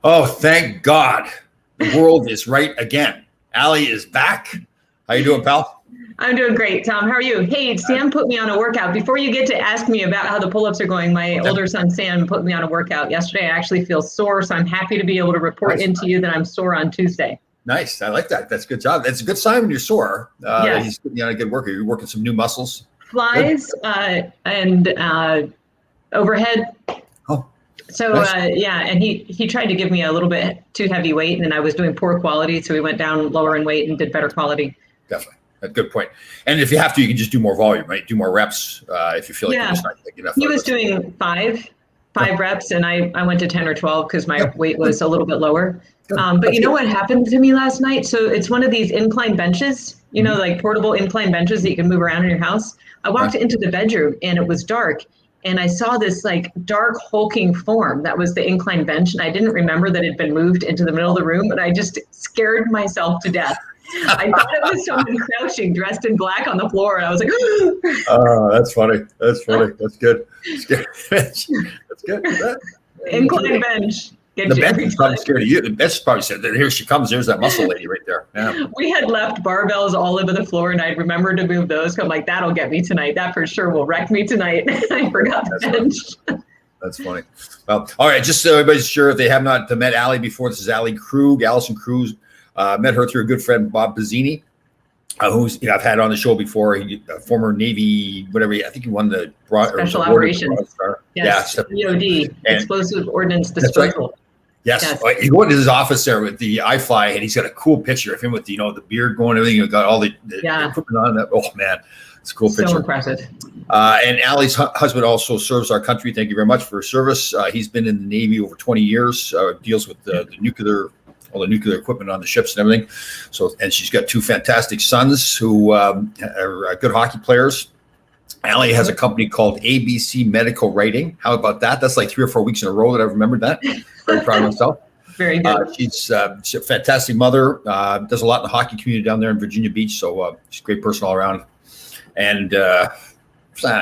Oh, thank God. The world is right again. Allie is back. How you doing, pal? I'm doing great, Tom. How are you? Hey, Sam put me on a workout. Before you get to ask me about how the pull-ups are going, my older son, Sam, put me on a workout yesterday. I actually feel sore, so I'm happy to be able to report into you that I'm sore on Tuesday. Nice. I like that. That's a good job. That's a good sign when you're sore. Yes. He's putting you on a good worker. You're working some new muscles. Flies and overhead. Oh. So, nice. and he tried to give me a little bit too heavy weight, and I was doing poor quality, so we went down lower in weight and did better quality. Definitely. That's a good point. And if you have to, you can just do more volume, right? Do more reps if you feel like you're just not getting enough. He was doing five reps, and I went to 10 or 12 because my weight was a little bit lower. But you know what happened to me last night? So it's one of these incline benches, like portable incline benches that you can move around in your house. I walked into the bedroom and it was dark. And I saw this like dark hulking form that was the incline bench. And I didn't remember that it had been moved into the middle of the room. And I just scared myself to death. I thought it was someone crouching dressed in black on the floor. And I was like, oh, that's funny. That's funny. That's good. That's good. Incline bench. The bench is probably scared of you. The bench probably said, here she comes. There's that muscle lady right there. Yeah. We had left barbells all over the floor, and I remembered to move those. I'm like, that'll get me tonight. That for sure will wreck me tonight. I forgot the bench. That's funny. Well, all right. Just so everybody's sure, if they have not met Allie before, this is Allie Krug, Allison Cruz. Met her through a good friend, Bob Pizzini, who's I've had on the show before. He former Navy, whatever. I think he won the Special Operations. Yes. EOD, Explosive Ordnance Disposal. Right. Yes. You go into his office there with the iFly, and he's got a cool picture of him with the beard going, everything. He's got all the equipment on that. Oh man, it's a cool picture. So impressive. And Allie's husband also serves our country. Thank you very much for his service. He's been in the Navy over 20 years. Deals with the nuclear. All the nuclear equipment on the ships and everything. So, and she's got two fantastic sons who are good hockey players. Allie has a company called ABC Medical Writing. How about that? That's like 3 or 4 weeks in a row that I've remembered that. Very proud of myself. Very good. She's a fantastic mother. Does a lot in the hockey community down there in Virginia Beach. So she's a great person all around. And I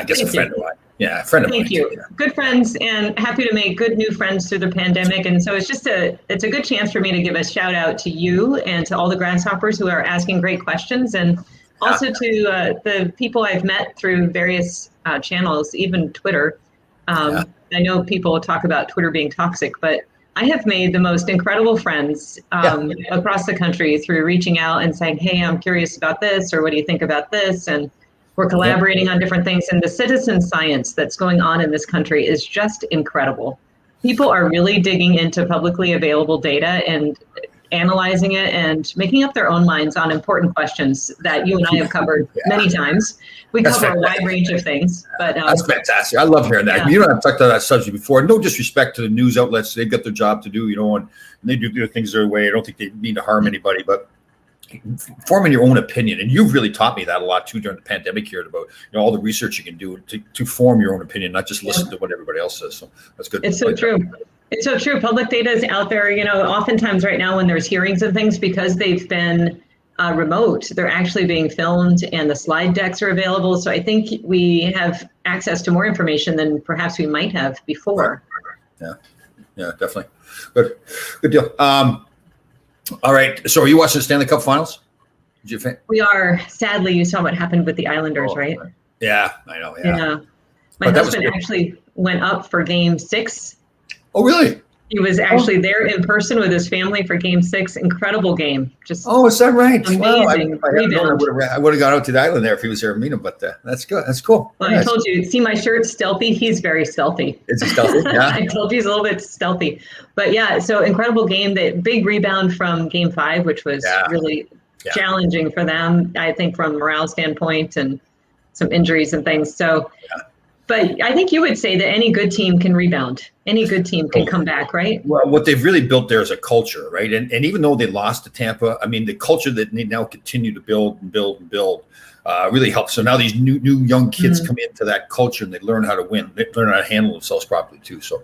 guess a friend of mine. Yeah, a friend of mine. Thank you. Good friends, and happy to make good new friends through the pandemic. And so it's a good chance for me to give a shout out to you and to all the Grasshoppers who are asking great questions, and also to the people I've met through various channels, even Twitter. I know people talk about Twitter being toxic, but I have made the most incredible friends across the country through reaching out and saying, hey, I'm curious about this, or what do you think about this? And we're collaborating on different things. And the citizen science that's going on in this country is just incredible. People are really digging into publicly available data and analyzing it and making up their own minds on important questions that you and I have covered many times. We cover a wide range of things. But that's fantastic. I love hearing that. Yeah. You don't have talked about that subject before. No disrespect to the news outlets. They've got their job to do, and they do things their way. I don't think they mean to harm anybody, but forming your own opinion, and you've really taught me that a lot too during the pandemic here about all the research you can do to form your own opinion, not just listen to what everybody else says. So that's good. It's so true. It's so true. Public data is out there. Oftentimes right now when there's hearings and things, because they've been remote, they're actually being filmed and the slide decks are available. So I think we have access to more information than perhaps we might have before. Yeah, definitely. Good deal. All right. So are you watching the Stanley Cup Finals? We are. Sadly, you saw what happened with the Islanders, right? Yeah, I know. Yeah. My husband actually went up for Game 6. Oh, really? He was actually there in person with his family for Game 6. Incredible game. Just is that right? Amazing. Well, I would have gone out to the island there if he was here to meet him, but that's good. That's cool. Well, I told you, see my shirt, stealthy? He's very stealthy. Is he stealthy? Yeah. I told you he's a little bit stealthy. But so incredible game. That big rebound from Game 5, which was really challenging for them, I think, from a morale standpoint and some injuries and things. So. But I think you would say that any good team can rebound. Any good team can come back, right? Well, what they've really built there is a culture, right? And even though they lost to Tampa, I mean, the culture that they now continue to build really helps. So now these new young kids come into that culture and they learn how to win. They learn how to handle themselves properly too. So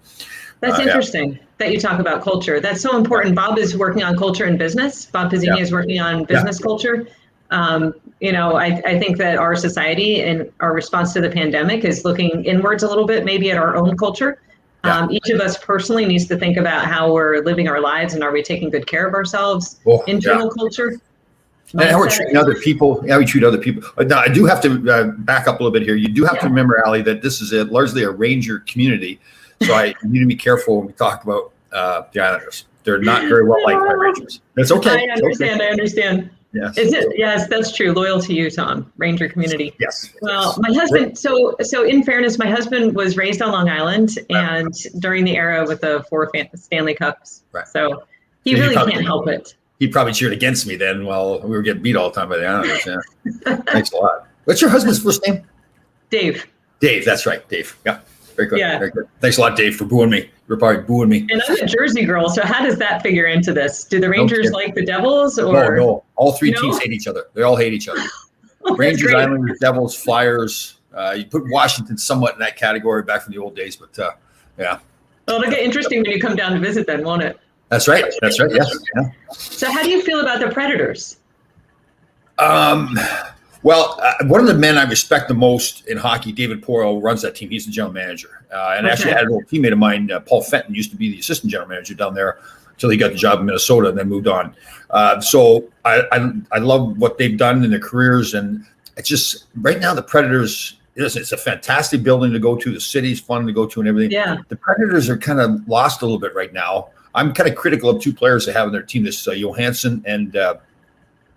that's interesting that you talk about culture. That's so important. Bob is working on culture in business. Bob Pizzini is working on business culture. I think that our society and our response to the pandemic is looking inwards a little bit, maybe at our own culture. Yeah. Each of us personally needs to think about how we're living our lives and are we taking good care of ourselves. Oh, Internal culture. And how we're mindset. treating other people. Yeah, we treat other people. Now, I do have to back up a little bit here. You do have to remember, Allie, that this is largely a Ranger community. So I need to be careful when we talk about the Islanders. They're not very well liked by Rangers. That's okay. I understand. Okay. I understand. Yes. Is it? Yes, that's true. Loyal to you, Tom. Ranger community. Yes. Well, my husband. So in fairness, my husband was raised on Long Island, and during the era with the 4 Stanley Cups. Right. So he really can't help it. He probably cheered against me then while we were getting beat all the time by the Islanders. Yeah. Thanks a lot. What's your husband's first name? Dave. Dave. That's right. Dave. Yeah. Very good. Yeah. Very good. Thanks a lot, Dave, for booing me. You're probably booing me. And I'm a Jersey girl, so how does that figure into this? Do the Rangers like the Devils, or no? All three teams hate each other. They all hate each other. Rangers, Islanders, Devils, Flyers. You put Washington somewhat in that category back from the old days, but yeah. Well, it'll get interesting when you come down to visit, then, won't it? That's right. That's right. Yes. Yeah. So, how do you feel about the Predators? Well, one of the men I respect the most in hockey, David Poile, runs that team. He's the general manager. And actually, I had an old teammate of mine, Paul Fenton, used to be the assistant general manager down there until he got the job in Minnesota and then moved on. So I love what they've done in their careers. And it's just right now, the Predators, it's a fantastic building to go to. The city's fun to go to and everything. Yeah. The Predators are kind of lost a little bit right now. I'm kind of critical of 2 players they have on their team, this Johansson and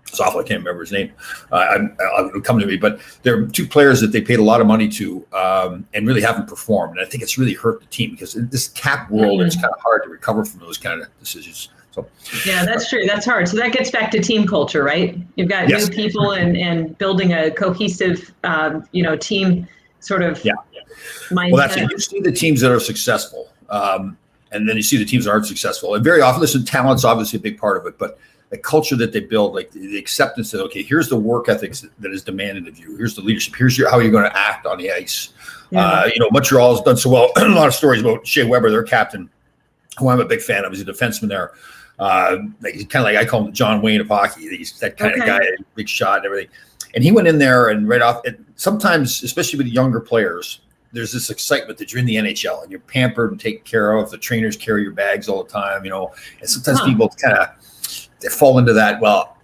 it's awful. I can't remember his name. It'll come to me. But there are 2 players that they paid a lot of money to and really haven't performed. And I think it's really hurt the team because in this cap world, it's kind of hard to recover from those kind of decisions. So yeah, that's true. That's hard. So that gets back to team culture, right? You've got new people and building a cohesive, team sort of mindset. Well, that's it. You see the teams that are successful, and then you see the teams that aren't successful. And very often, listen, talent's obviously a big part of it, but the culture that they build, like the acceptance that, okay, here's the work ethics that is demanded of you. Here's the leadership. Here's how you're going to act on the ice. Yeah. Montreal has done so well. A lot of stories about Shea Weber, their captain, who I'm a big fan of. He's a defenseman there. He's kind of like, I call him the John Wayne of hockey. He's that kind of guy, big shot and everything. And he went in there and right off, sometimes, especially with younger players, there's this excitement that you're in the NHL and you're pampered and taken care of. The trainers carry your bags all the time, and sometimes people kind of they fall into that. Well,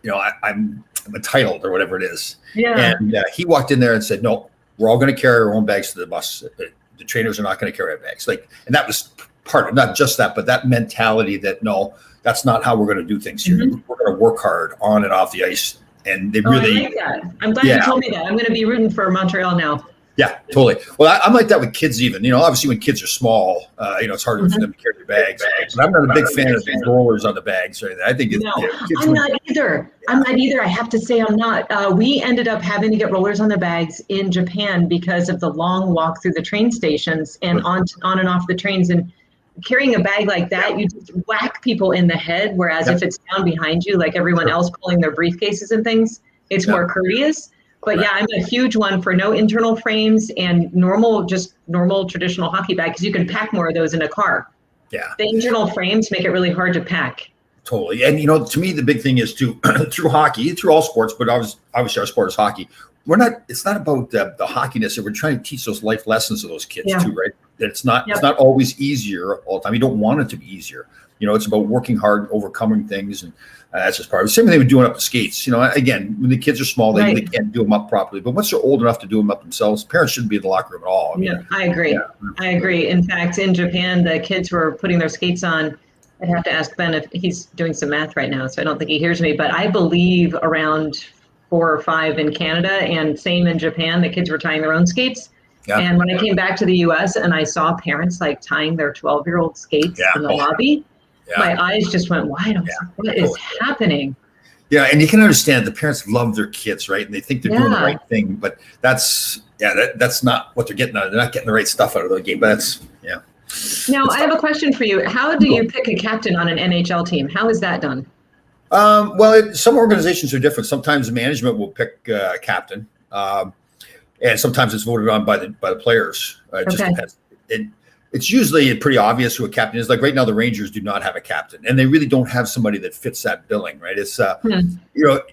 I'm entitled or whatever it is. Yeah. And he walked in there and said, "No, we're all going to carry our own bags to the bus. The trainers are not going to carry our bags." And that was part of not just that, but that mentality that no, that's not how we're going to do things here. Mm-hmm. We're going to work hard on and off the ice. And they really. I like that. I'm glad you told me that. I'm going to be rooting for Montreal now. Yeah, totally. Well, I'm like that with kids even. Obviously when kids are small, it's harder for them to carry their bags. But I'm not a big fan of the rollers on the bags or anything. I think I'm not either. I'm not either. I have to say I'm not. We ended up having to get rollers on the bags in Japan because of the long walk through the train stations and on and off the trains. And carrying a bag like that, you just whack people in the head. Whereas if it's down behind you, like everyone else pulling their briefcases and things, it's more courteous. But yeah, I'm a huge one for no internal frames and normal traditional hockey bag because you can pack more of those in a car. Yeah. The internal frames make it really hard to pack. Totally. And, to me, the big thing is through hockey, through all sports, but obviously our sport is hockey. It's not about the hockeyness. We're trying to teach those life lessons to those kids too, right? That it's not always easier all the time. You don't want it to be easier. It's about working hard, overcoming things, and that's just part of it. Same thing with doing up the skates. Again, when the kids are small, they can't do them up properly. But once they're old enough to do them up themselves, parents shouldn't be in the locker room at all. I agree. Yeah. I agree. In fact, in Japan, the kids were putting their skates on. I'd have to ask Ben if he's doing some math right now, so I don't think he hears me. But I believe around 4 or 5 in Canada, and same in Japan, the kids were tying their own skates. Yeah. And when I came back to the U.S. and I saw parents tying their 12-year-old skates in the lobby. Yeah. My eyes just went wide. I was like, what is happening? Yeah, and you can understand the parents love their kids, right? And they think they're doing the right thing, but that's not what they're getting out of it. They're not getting the right stuff out of the game, but Now, I have a question for you. How do you pick a captain on an NHL team? How is that done? Well, some organizations are different. Sometimes management will pick a captain, and sometimes it's voted on by the players. It just depends. It's usually pretty obvious who a captain is. Like right now, the Rangers do not have a captain, and they really don't have somebody that fits that billing. Right? It's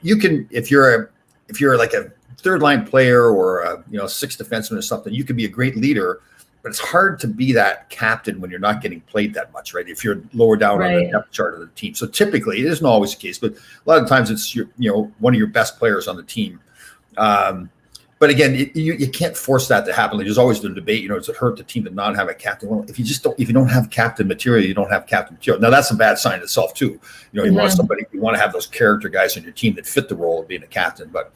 you can if you're like a third line player or a 6th defenseman or something, you can be a great leader, but it's hard to be that captain when you're not getting played that much, right? If you're lower down on the depth chart of the team. So typically, it isn't always the case, but a lot of times it's one of your best players on the team. But again, you can't force that to happen. Like, there's always the debate, does it hurt the team to not have a captain? Well, if you don't have captain material, you don't have captain material. Now that's a bad sign in itself too. You want to have those character guys on your team that fit the role of being a captain. But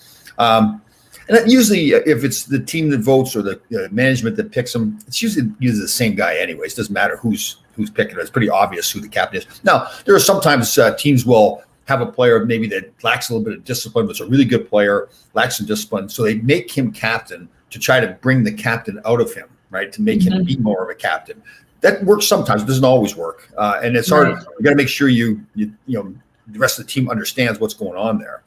and usually, if it's the team that votes or the management that picks them, it's usually the same guy anyways. It doesn't matter who's picking it. It's pretty obvious who the captain is. Now, there are sometimes teams will have a player maybe that lacks a little bit of discipline, but it's a really good player, lacks some discipline. So they make him captain to try to bring the captain out of him, right? To make him be more of a captain. That works sometimes. It doesn't always work. And it's hard. You got to make sure you the rest of the team understands what's going on there.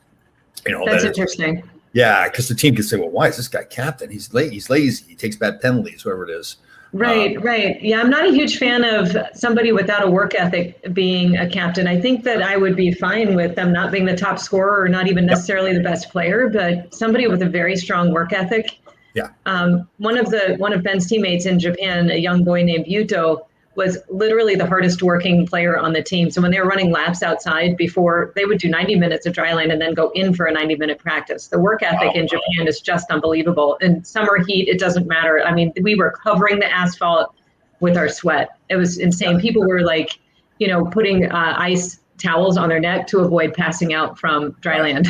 That's interesting. Yeah, because the team can say, well, why is this guy captain? He's late. He's lazy. He takes bad penalties, whatever it is. Right. Yeah, I'm not a huge fan of somebody without a work ethic being a captain. I think that I would be fine with them not being the top scorer or not even necessarily the best player, but somebody with a very strong work ethic. Yeah. One of Ben's teammates in Japan, a young boy named Yuto, was literally the hardest working player on the team. So when they were running laps outside before, they would do 90 minutes of dry land and then go in for a 90-minute practice. The work ethic in Japan is just unbelievable. In summer heat, it doesn't matter. I mean, we were covering the asphalt with our sweat. It was insane. People were like, putting ice towels on their neck to avoid passing out from dry land.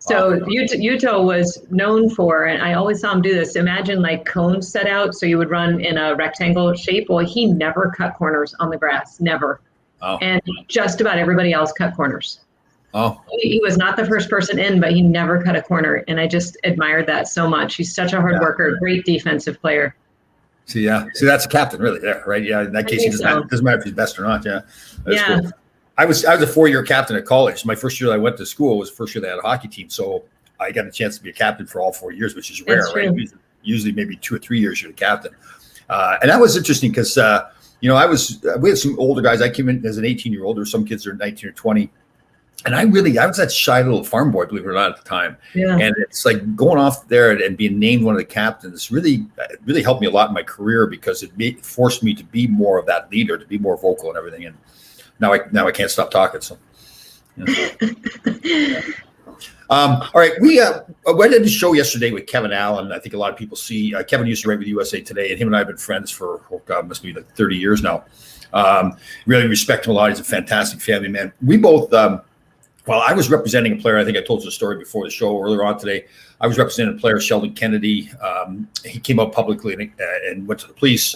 So Yuto was known for, and I always saw him do this, imagine like cones set out so you would run in a rectangle shape. Well, he never cut corners on the grass, never. Oh. And just about everybody else cut corners. Oh. He was not the first person in, but he never cut a corner. And I just admired that so much. He's such a hard worker, great defensive player. See, that's a captain really there, right? Yeah, in that case, it doesn't matter if he's best or not. Yeah. That's cool. I was a 4-year captain at college. My first year I went to school was the first year they had a hockey team. So I got a chance to be a captain for all 4 years, which is rare, right? Usually maybe 2 or 3 years you're the captain. And that was interesting because, we had some older guys. I came in as an 18-year-old. There were some kids that are 19 or 20. And I was that shy little farm boy, believe it or not, at the time. Yeah. And it's like going off there and being named one of the captains really helped me a lot in my career because it forced me to be more of that leader, to be more vocal and everything. And now I can't stop talking. So, all right, we did a show yesterday with Kevin Allen. I think a lot of people see Kevin used to write with USA Today, and him and I have been friends for must be like 30 years now. Really respect him a lot. He's a fantastic family man. We both. I was representing a player. I think I told you the story before the show earlier on today. I was representing a player, Sheldon Kennedy. He came out publicly and went to the police.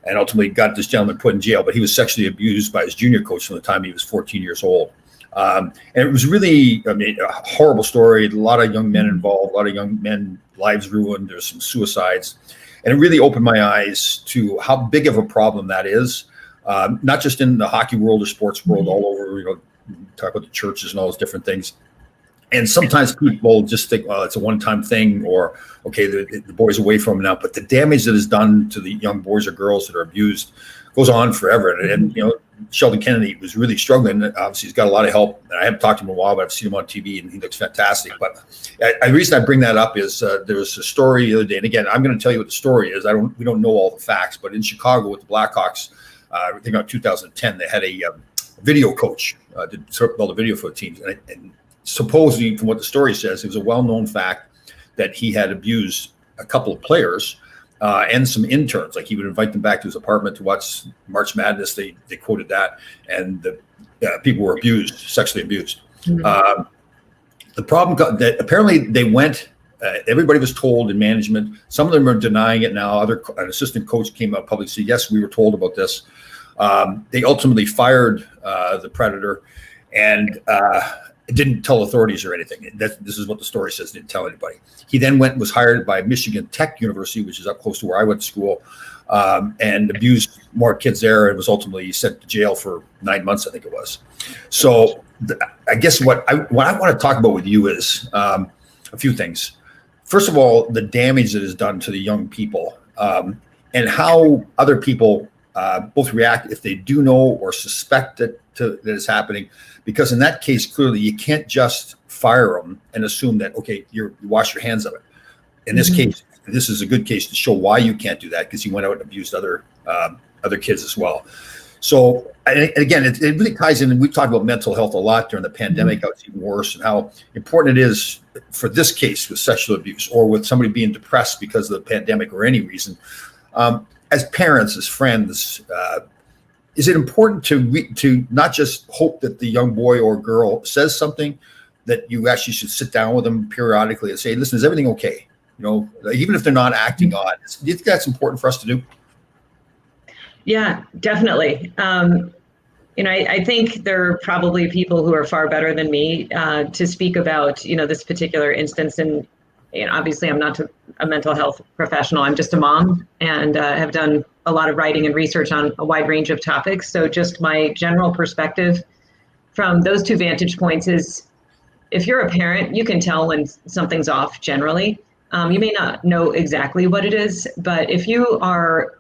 And ultimately got this gentleman put in jail, but he was sexually abused by his junior coach from the time he was 14 years old. And it was really, a horrible story. A lot of young men involved, a lot of young men lives ruined. There's some suicides. And it really opened my eyes to how big of a problem that is, not just in the hockey world or sports world, all over, talk about the churches and all those different things. And sometimes people just think, well, it's a one-time thing, or okay, the boy's away from him now. But the damage that is done to the young boys or girls that are abused goes on forever. And Sheldon Kennedy was really struggling. Obviously, he's got a lot of help. And I haven't talked to him in a while, but I've seen him on TV, and he looks fantastic. But the reason I bring that up is there was a story the other day, and again, I'm going to tell you what the story is. We don't know all the facts, but in Chicago with the Blackhawks, I think about 2010, they had a video coach did all the video for the teams, and supposedly, from what the story says, it was a well-known fact that he had abused a couple of players and some interns. Like he would invite them back to his apartment to watch March Madness. They quoted that, and the people were sexually abused. Mm-hmm. The problem that apparently they went. Everybody was told in management. Some of them are denying it now. An assistant coach came out publicly and said, "Yes, we were told about this." They ultimately fired the predator, and didn't tell authorities or anything. This is what the story says. Didn't tell anybody. He then was hired by Michigan Tech University, which is up close to where I went to school, and abused more kids there, and was ultimately sent to jail for 9 months, I think it was. So I guess what I want to talk about with you is a few things. First of all, the damage that is done to the young people, and how other people both react if they do know or suspect that is happening. Because in that case, clearly you can't just fire them and assume that, okay, you wash your hands of it. In this case, And this is a good case to show why you can't do that, because he went out and abused other kids as well. So, and again, it really ties in, and we've talked about mental health a lot during the pandemic, how it's even worse, and how important it is for this case with sexual abuse or with somebody being depressed because of the pandemic or any reason. As parents, as friends, is it important to not just hope that the young boy or girl says something, that you actually should sit down with them periodically and say, listen, is everything okay? Even if they're not acting on it. Do you think that's important for us to do? Yeah, definitely. I think there are probably people who are far better than me to speak about, this particular instance. And obviously, I'm not a mental health professional. I'm just a mom and have done a lot of writing and research on a wide range of topics. So just my general perspective from those two vantage points is, if you're a parent, you can tell when something's off generally. You may not know exactly what it is, but if you are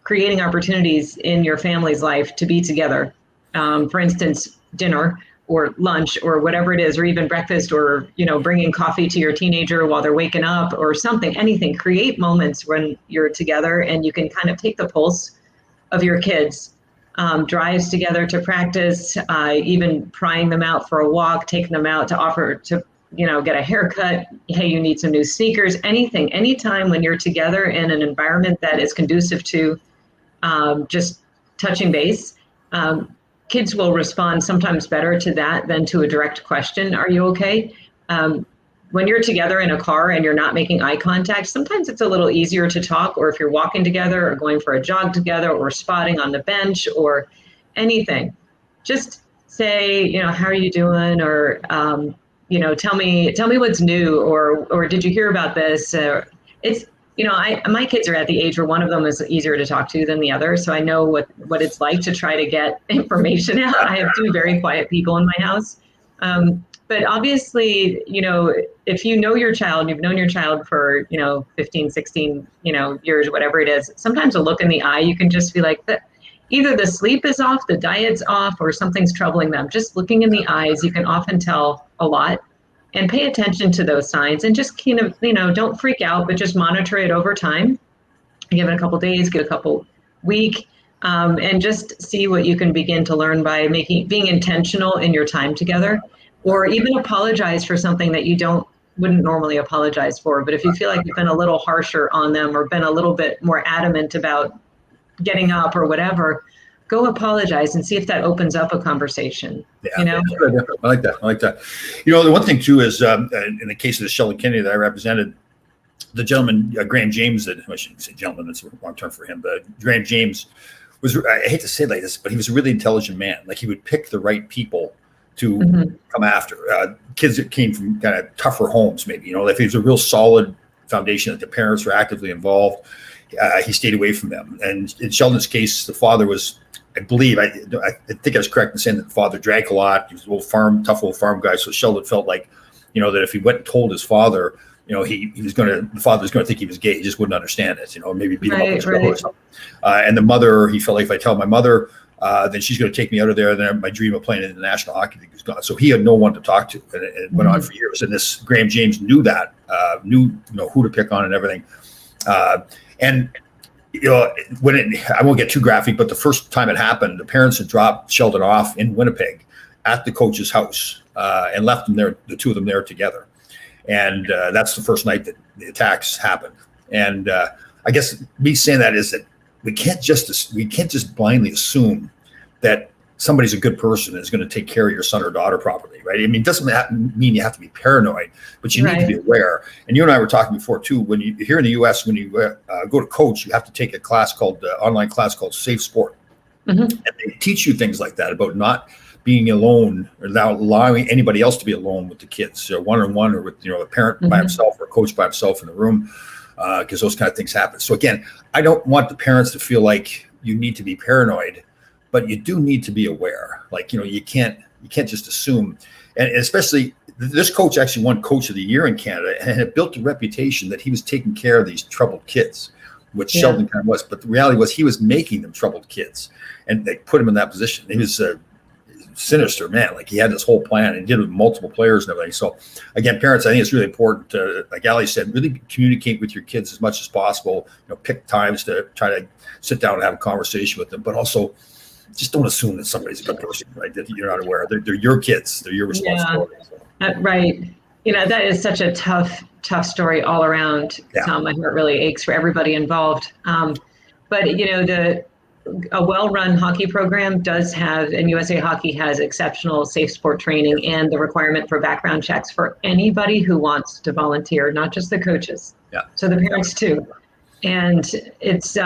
creating opportunities in your family's life to be together, for instance, dinner or lunch or whatever it is, or even breakfast, or, bringing coffee to your teenager while they're waking up or something, anything, create moments when you're together and you can kind of take the pulse of your kids. Drives together to practice, even prying them out for a walk, taking them out to offer to, get a haircut. Hey, you need some new sneakers, anything, anytime when you're together in an environment that is conducive to just touching base. Kids will respond sometimes better to that than to a direct question, are you okay? When you're together in a car and you're not making eye contact, sometimes it's a little easier to talk, or if you're walking together or going for a jog together or spotting on the bench or anything, just say, how are you doing? Or, tell me what's new, or did you hear about this? It's, my kids are at the age where one of them is easier to talk to than the other. So I know what it's like to try to get information out. I have two very quiet people in my house. But obviously, if you know your child, you've known your child for, 15, 16, years, whatever it is, sometimes a look in the eye, you can just be like, either the sleep is off, the diet's off, or something's troubling them. Just looking in the eyes, you can often tell a lot. And pay attention to those signs and just kind of, don't freak out, but just monitor it over time. Give it a couple days, give it a couple week, and just see what you can begin to learn by being intentional in your time together, or even apologize for something that you wouldn't normally apologize for. But if you feel like you've been a little harsher on them or been a little bit more adamant about getting up or whatever, go apologize and see if that opens up a conversation. Yeah, I like that. The one thing too is in the case of the Sheldon Kennedy that I represented, the gentleman, Graham James, I shouldn't say gentleman, that's a wrong term for him, but Graham James was, I hate to say it like this, but he was a really intelligent man. Like, he would pick the right people to come after. Kids that came from kind of tougher homes, maybe, if he was a real solid foundation that the parents were actively involved, he stayed away from them. And in Sheldon's case, the father was, I believe, I think I was correct in saying that the father drank a lot. He was a little tough little farm guy. So Sheldon felt like, that if he went and told his father, the father was going to think he was gay. He just wouldn't understand it, maybe beat him up with or something. And the mother, he felt like, if I tell my mother, then she's going to take me out of there. Then my dream of playing in the National Hockey League is gone. So he had no one to talk to, and it went on for years. And this Graham James knew that, knew who to pick on and everything. And I won't get too graphic, but the first time it happened, the parents had dropped Sheldon off in Winnipeg at the coach's house and left them there, the two of them there together. And that's the first night that the attacks happened. And I guess me saying that is that we can't just blindly assume that somebody's a good person and is going to take care of your son or daughter properly, right? I mean, it doesn't mean you have to be paranoid, but you need to be aware. And you and I were talking before too, when you here in the U.S., when you go to coach, you have to take a class called online class called Safe Sport. And they teach you things like that about not being alone or allowing anybody else to be alone with the kids, one-on-one, or with a parent by himself or a coach by himself in the room, because those kind of things happen. So again, I don't want the parents to feel like you need to be paranoid, but you do need to be aware. Like, you can't just assume. And especially, this coach actually won Coach of the Year in Canada and had built a reputation that he was taking care of these troubled kids, which Sheldon kind of was. But the reality was he was making them troubled kids, and they put him in that position. He was sinister, man. Like he had this whole plan and did it with multiple players and everything. So again, parents, I think it's really important to, like Ali said, really communicate with your kids as much as possible. Pick times to try to sit down and have a conversation with them, but also just don't assume that somebody's a good person, right? That you're not aware. They're your kids. They're your responsibility. Yeah. Right. That is such a tough story all around. Yeah. Tom, my heart really aches for everybody involved. But a well-run hockey program does have, and USA Hockey has exceptional safe sport training and the requirement for background checks for anybody who wants to volunteer, not just the coaches. Yeah. So the parents too. And it's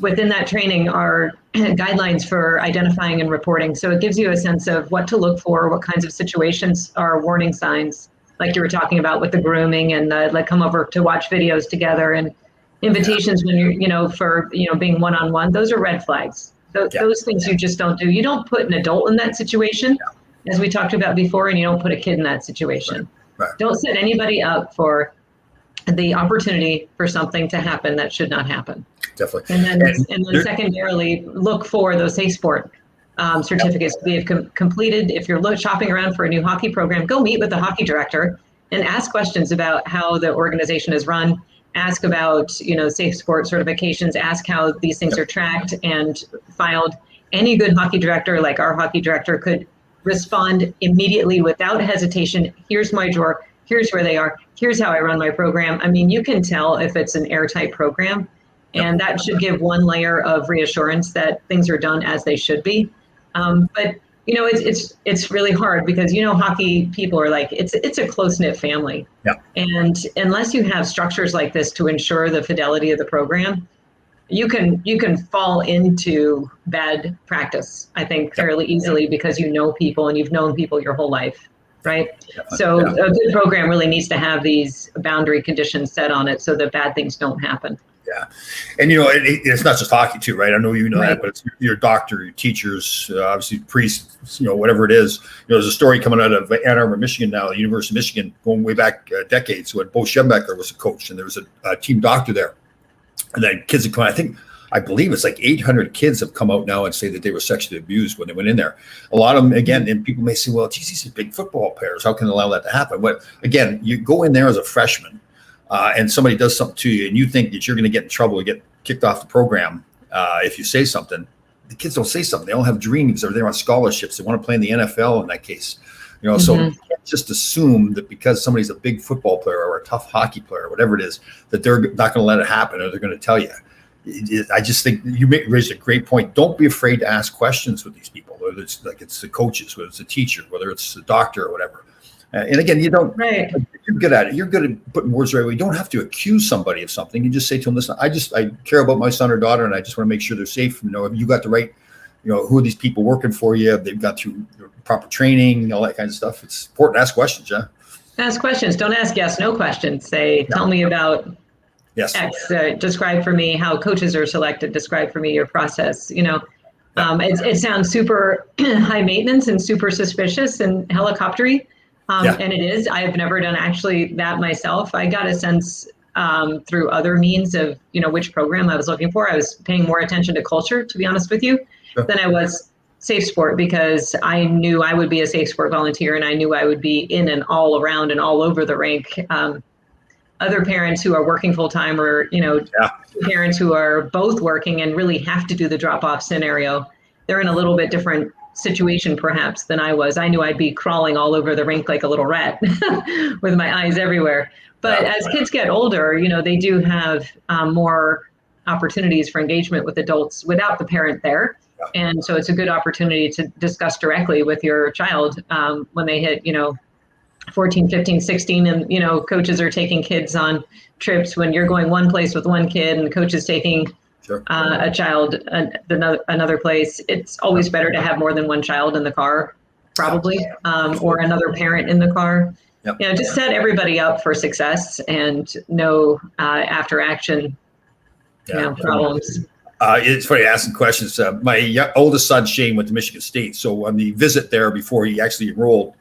within that training are guidelines for identifying and reporting. So it gives you a sense of what to look for, what kinds of situations are warning signs, like you were talking about with the grooming and like come over to watch videos together and invitations when you're, for being one-on-one. Those are red flags. Those things you just don't do. You don't put an adult in that situation, as we talked about before, and you don't put a kid in that situation. Right. Don't set anybody up for the opportunity for something to happen that should not happen. Definitely. And then secondarily, look for those safe sport certificates to be completed. If you're shopping around for a new hockey program, go meet with the hockey director and ask questions about how the organization is run. Ask about, safe sport certifications, ask how these things are tracked and filed. Any good hockey director, like our hockey director, could respond immediately without hesitation. Here's my drawer. Here's where they are. Here's how I run my program. I mean, you can tell if it's an airtight program, and that should give one layer of reassurance that things are done as they should be. But it's really hard because hockey people are like it's a close-knit family. Yeah. And unless you have structures like this to ensure the fidelity of the program, you can fall into bad practice, I think, fairly easily because you know people and you've known people your whole life, right? So a good program really needs to have these boundary conditions set on it so that bad things don't happen. Yeah. And, it's not just hockey too, right? I know you know Right. that, but it's your doctor, your teachers, obviously priests, whatever it is. There's a story coming out of Ann Arbor, Michigan now, the University of Michigan, going way back decades, when Bo Schembecker was a coach, and there was a team doctor there. And then kids have come out, I believe it's like 800 kids have come out now and say that they were sexually abused when they went in there. A lot of them, again, and people may say, well, geez, these are big football players. How can they allow that to happen? But again, you go in there as a freshman, and somebody does something to you and you think that you're going to get in trouble or get kicked off the program if you say something. The kids don't say something. They all have dreams. They're on scholarships. They want to play in the NFL in that case. So you can't just assume that because somebody's a big football player or a tough hockey player or whatever it is, that they're not going to let it happen or they're going to tell you. I just think you raised a great point. Don't be afraid to ask questions with these people, whether it's the coaches, whether it's the teacher, whether it's the doctor or whatever. And again, you don't. Right. You're good at it. You're good at putting words right away. You don't have to accuse somebody of something. You just say to them, "Listen, I care about my son or daughter, and I just want to make sure they're safe. Have you got the right, who are these people working for you? Have they've got through proper training, all that kind of stuff." It's important to ask questions, yeah. Ask questions. Don't ask yes, no questions. Say, tell me about X. Describe for me how coaches are selected. Describe for me your process. It sounds super high maintenance and super suspicious and helicoptery. And it is. I've never done actually that myself. I got a sense through other means of, which program I was looking for. I was paying more attention to culture, to be honest with you, than I was safe sport, because I knew I would be a safe sport volunteer and I knew I would be in and all around and all over the rink. Other parents who are working full time or, parents who are both working and really have to do the drop off scenario, they're in a little bit different situation perhaps than I was. I knew I'd be crawling all over the rink like a little rat with my eyes everywhere. But as kids get older, they do have more opportunities for engagement with adults without the parent there. And so it's a good opportunity to discuss directly with your child when they hit, 14, 15, 16, and, coaches are taking kids on trips when you're going one place with one kid and the coach is taking a child another place. It's always better to have more than one child in the car, probably, or another parent in the car. Just set everybody up for success and no after action problems. It's funny asking questions. My oldest son, Shane, went to Michigan State. So on the visit there before he actually enrolled,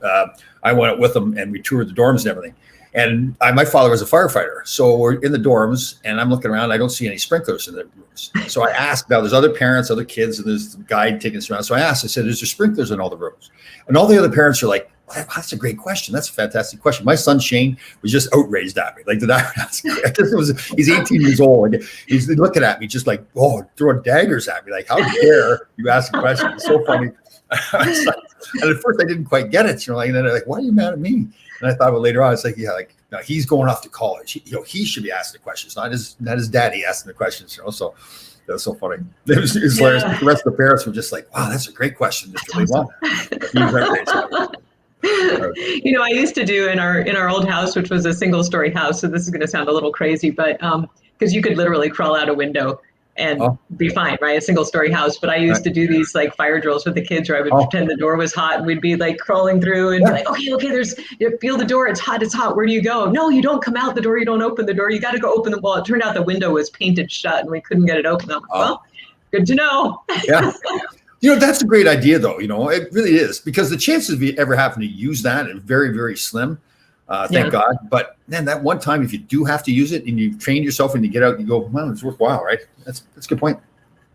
I went with him and we toured the dorms and everything. And my father was a firefighter. So we're in the dorms and I'm looking around. I don't see any sprinklers in the rooms. So I asked, now there's other parents, other kids, and there's the guide taking us around. So I asked, I said, is there sprinklers in all the rooms? And all the other parents are like, well, that's a great question. That's a fantastic question. My son, Shane, was just outraged at me. Like, did I ask? He's 18 years old. Like, he's looking at me just like, oh, throwing daggers at me. Like, how dare you ask a question? It's so funny. And at first I didn't quite get it. And then they're like, why are you mad at me? And I thought, well, later on, it's like, yeah, like, no, he's going off to college. He should be asking the questions, not his daddy asking the questions. So that's so funny. It was hilarious. The rest of the parents were just like, wow, that's a great question. Awesome. I used to do in our old house, which was a single story house. So this is going to sound a little crazy, but because you could literally crawl out a window and be fine, right? A single story house. But I used to do these like fire drills with the kids where I would pretend the door was hot and we'd be like crawling through and be like, okay, feel the door. It's hot. Where do you go? No, you don't come out the door. You don't open the door. You got to go open the wall. It turned out the window was painted shut and we couldn't get it open. I'm like, well, good to know. Yeah. That's a great idea though. It really is, because the chances of you ever having to use that are very, very slim. Thank God. But then that one time, if you do have to use it and you've trained yourself and you get out and you go, well, it's worthwhile, right? That's a good point.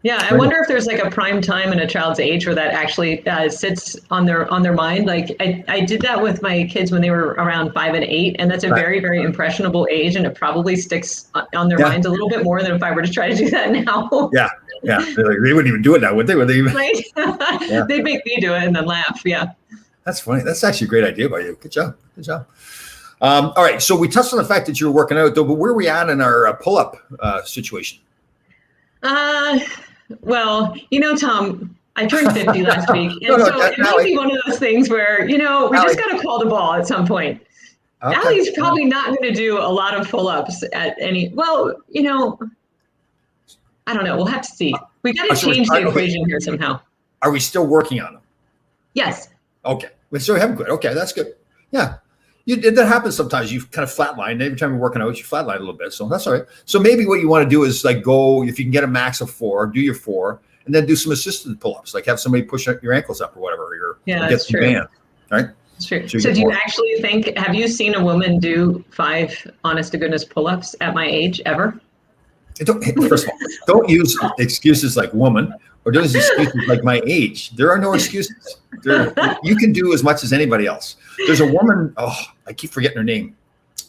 Yeah, I wonder if there's like a prime time in a child's age where that actually sits on their mind. Like I did that with my kids when they were around 5 and 8, and that's a very, very impressionable age, and it probably sticks on their minds a little bit more than if I were to try to do that now. Yeah. They wouldn't even do it now, would they? Right? They'd make me do it and then laugh. Yeah. That's funny. That's actually a great idea by you. Good job. All right. So we touched on the fact that you were working out, though, but where are we at in our pull-up situation? Well, Tom, I turned 50 last week. And it might be one of those things where, we just got to call the ball at some point. Okay. Allie's probably not going to do a lot of pull-ups at any, I don't know. We'll have to see. We got to change the equation here somehow. Are we still working on them? Yes. Okay. We still haven't quit. Okay. That's good. Yeah. That happens sometimes. You kind of flatline. Every time you're working out, you flatline a little bit. So that's all right. So maybe what you want to do is like go, if you can get a max of 4, do your 4, and then do some assisted pull-ups. Like have somebody push your ankles up or whatever. Or get some band. Right? That's true. So do you actually have you seen a woman do 5 honest to goodness pull-ups at my age ever? First of all, don't use excuses like woman or don't use excuses like my age. There are no excuses. You can do as much as anybody else. There's a woman, I keep forgetting her name.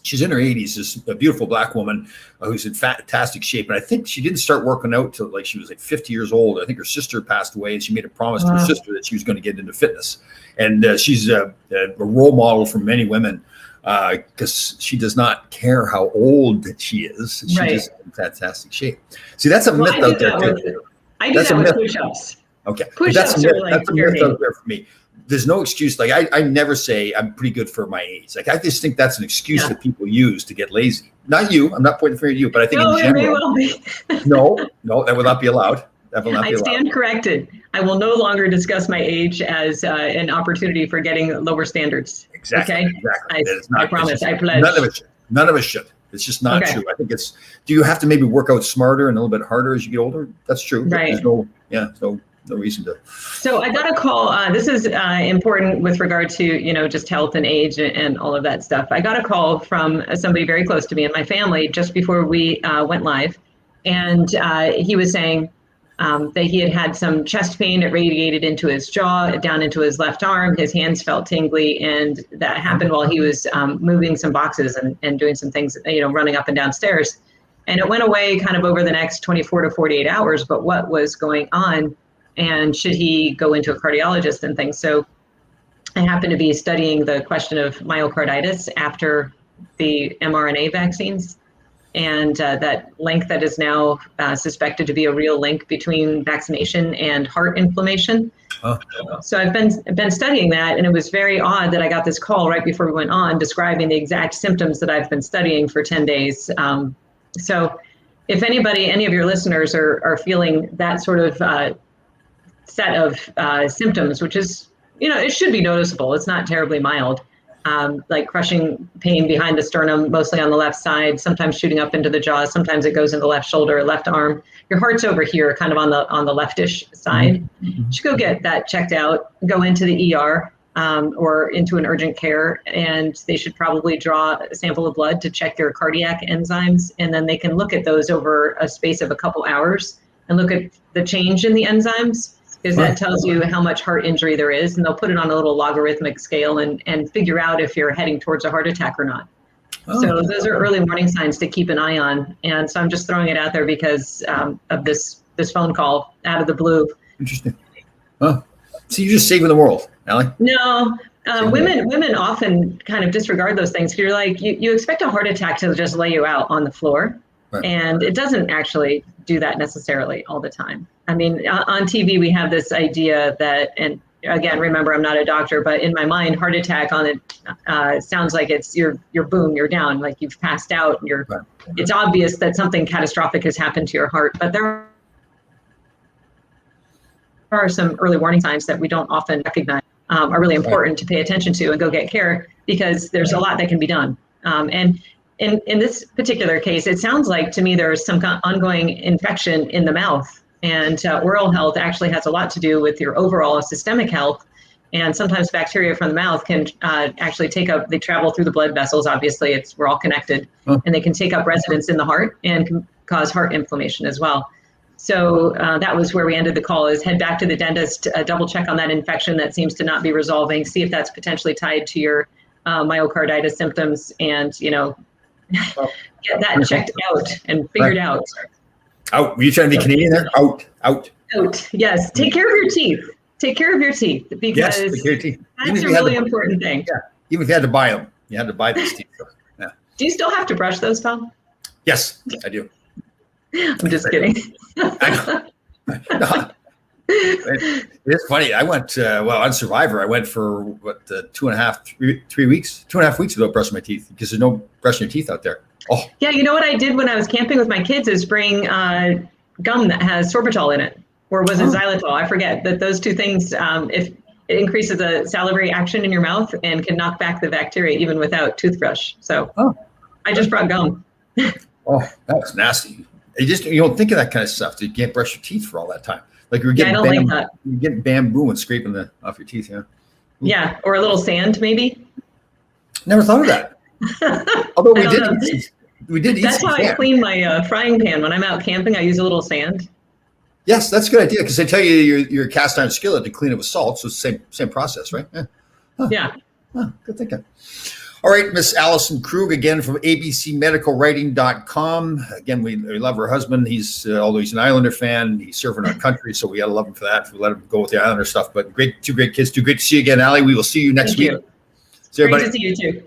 She's in her 80s, this a beautiful black woman who's in fantastic shape. And I think she didn't start working out till like she was like 50 years old. I think her sister passed away and she made a promise to her sister that she was going to get into fitness. And she's a role model for many women. Because she does not care how old she is. She's just in fantastic shape. See, that's a myth out there. I do that with push-ups. Okay. Push-ups are like that's a myth out there for me. There's no excuse. Like I never say I'm pretty good for my age. Like I just think that's an excuse that people use to get lazy. Not you. I'm not pointing the finger at you, but I think in general. It may well be. No, that would not be allowed. I stand corrected. I will no longer discuss my age as an opportunity for getting lower standards. Exactly. Okay. Exactly. I promise. I pledge. None of us should. It's just not true. I think do you have to maybe work out smarter and a little bit harder as you get older? That's true. Right. There's no reason to. So I got a call. This is important with regard to, just health and age and all of that stuff. I got a call from somebody very close to me and my family just before we went live. And he was saying, that he had some chest pain. It radiated into his jaw, down into his left arm. His hands felt tingly, and that happened while he was moving some boxes and doing some things, running up and down stairs. And it went away kind of over the next 24 to 48 hours. But what was going on, and should he go into a cardiologist and things? So I happened to be studying the question of myocarditis after the mRNA vaccines. And that link that is now suspected to be a real link between vaccination and heart inflammation. So I've been studying that, and it was very odd that I got this call right before we went on describing the exact symptoms that I've been studying for 10 days. So if any of your listeners are feeling that sort of set of symptoms, which is, it should be noticeable. It's not terribly mild. Like crushing pain behind the sternum, mostly on the left side, sometimes shooting up into the jaw, sometimes it goes into the left shoulder, left arm. Your heart's over here, kind of on the leftish side. You should go get that checked out, go into the ER, or into an urgent care, and they should probably draw a sample of blood to check your cardiac enzymes, and then they can look at those over a space of a couple hours and look at the change in the enzymes, because that tells you how much heart injury there is, and they'll put it on a little logarithmic scale and figure out if you're heading towards a heart attack or not. So those are early warning signs to keep an eye on. And so I'm just throwing it out there because of this phone call out of the blue. Interesting. Oh, so you're just saving the world, Allie? No, women often kind of disregard those things. You're like, you expect a heart attack to just lay you out on the floor. Right. And it doesn't actually do that necessarily all the time. I mean, on TV, we have this idea that, and again, remember, I'm not a doctor, but in my mind, heart attack on it sounds like it's you're boom, you're down, like you've passed out. Right. It's obvious that something catastrophic has happened to your heart, but there are some early warning signs that we don't often recognize are really important to pay attention to and go get care, because there's a lot that can be done. And in this particular case, it sounds like to me there's some ongoing infection in the mouth. And oral health actually has a lot to do with your overall systemic health. And sometimes bacteria from the mouth can actually they travel through the blood vessels. Obviously, we're all connected, and they can take up residence in the heart and can cause heart inflammation as well. So that was where we ended the call, is head back to the dentist, double check on that infection that seems to not be resolving, see if that's potentially tied to your myocarditis symptoms, and, get that checked out and figured out. Out. Were you trying to be Canadian there? Out. Yes. Take care of your teeth. Take care of your teeth, because that's a really important thing. Yeah. Even if you had to buy them, you had to buy these teeth. Yeah. Do you still have to brush those, Tom? Yes, I do. I'm just kidding. I know. It's funny. I went, on Survivor, I went for 3 weeks without brushing my teeth, because there's no brushing your teeth out there. Oh. Yeah, you know what I did when I was camping with my kids is bring gum that has sorbitol in it, or was it xylitol? I forget. But those two things, if it increases the salivary action in your mouth and can knock back the bacteria even without toothbrush. So I just brought gum. Oh, that was nasty. You don't think of that kind of stuff. You can't brush your teeth for all that time. Like you're getting like that. You're getting bamboo and scraping off your teeth. Yeah. Yeah, or a little sand maybe. Never thought of that. Although we did eat. That's how I clean my frying pan when I'm out camping. I use a little sand. Yes, that's a good idea, because they tell you your cast iron skillet to clean it with salt, so it's the same process, right? Yeah. Yeah. Good thinking. All right, Miss Allison Krug, again from abcmedicalwriting.com. Again, we love her husband. Although he's an Islander fan, he's serving our country, so we got to love him for that. We let him go with the Islander stuff. But two great kids. Too great to see you again, Allie. We will see you next week. See everybody. Great to see you too.